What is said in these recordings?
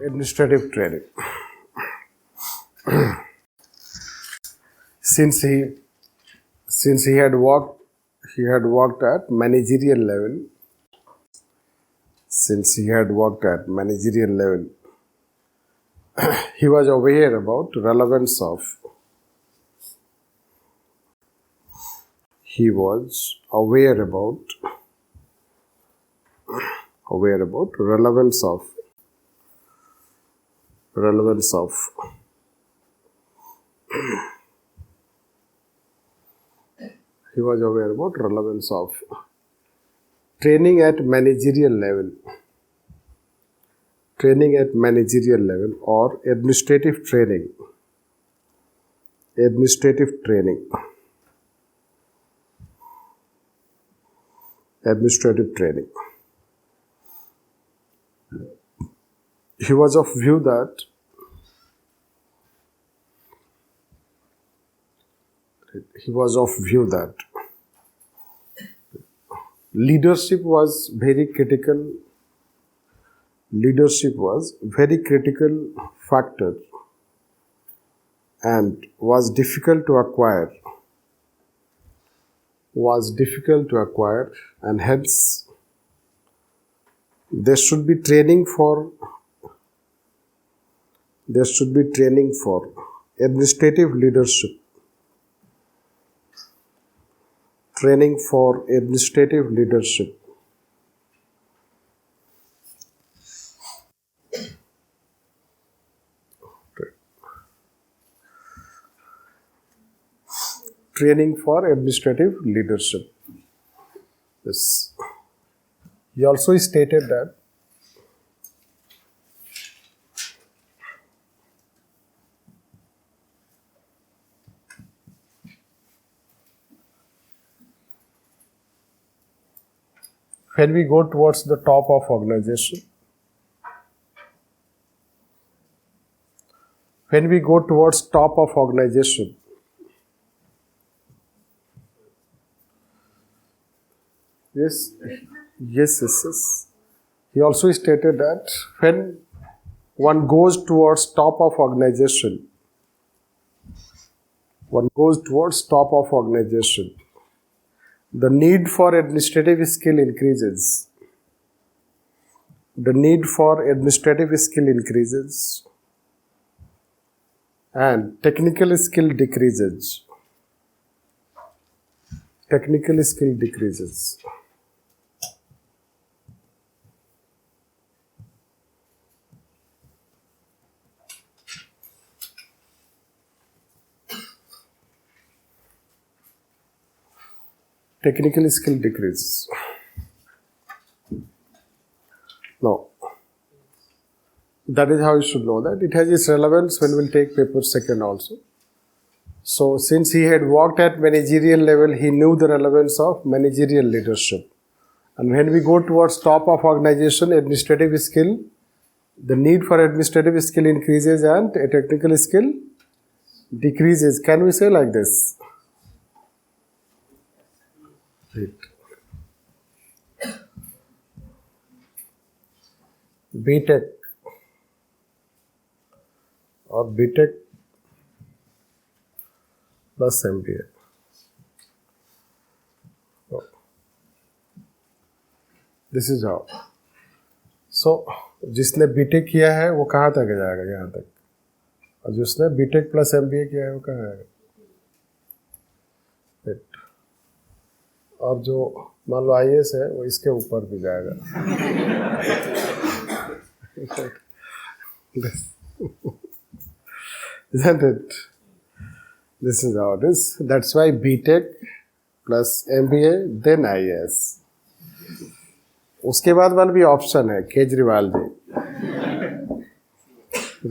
Administrative training. Since he had worked at managerial level. Since he had worked at managerial level, he was aware about relevance of. He was aware about relevance of. He was aware about relevance of training at managerial level. Training at managerial level or administrative training. Administrative training. Administrative training. He was of view that leadership was very critical. Leadership was very critical factor and was difficult to acquire. And hence there should be training for administrative leadership. Training for administrative leadership. Training for administrative leadership. Yes. He also stated that when we go towards the top of organization, Yes. He also stated that when one goes towards top of organization, the need for administrative skill increases. And technical skill decreases. Technical skill decreases. Technical skill decreases. Now, that is how you should know that. It has its relevance when we'll take paper second also. So, since he had worked at managerial level, he knew the relevance of managerial leadership. And when we go towards top of organization, administrative skill, the need for administrative skill increases and a technical skill decreases. Can we say like this? Right. B.Tech or B.Tech plus MBA. Oh. This is how. So, जिसने B.Tech किया है वो कहाँ तक जाएगा? यहाँ तक. और जिसने B.Tech plus MBA किया है वो कहाँ आएगा? और जो मान लो IAS है वो इसके ऊपर भी जाएगा. Isn't it? This is how it is. That's why B.Tech plus MBA then IAS. उसके बाद वाला भी ऑप्शन है Kejriwal ji.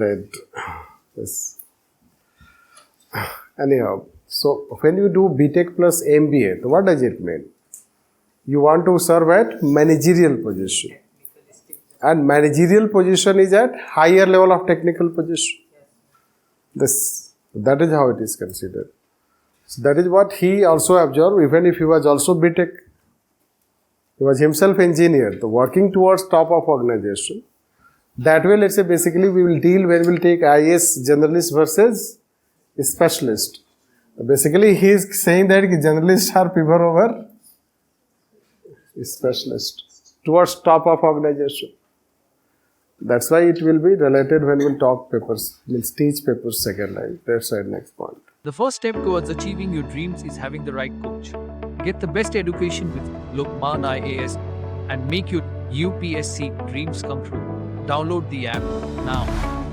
Right. Yes. Anyhow. So, when you do B.Tech plus MBA, so what does it mean? You want to serve at managerial position. and managerial position is at higher level of technical position. That is how it is considered. So that is what he also observed, even if he was also BTech. He was himself engineer, so working towards top of organization. That way, let's say basically we will deal when we will take IAS generalist versus specialist. Basically, he is saying that generalists are prefer over specialist towards top of organization. That's why it will be related when we talk papers, means teach papers second line. That's right, next point. The first step towards achieving your dreams is having the right coach. Get the best education with Lukmaan IAS and make your UPSC dreams come true. Download the app now.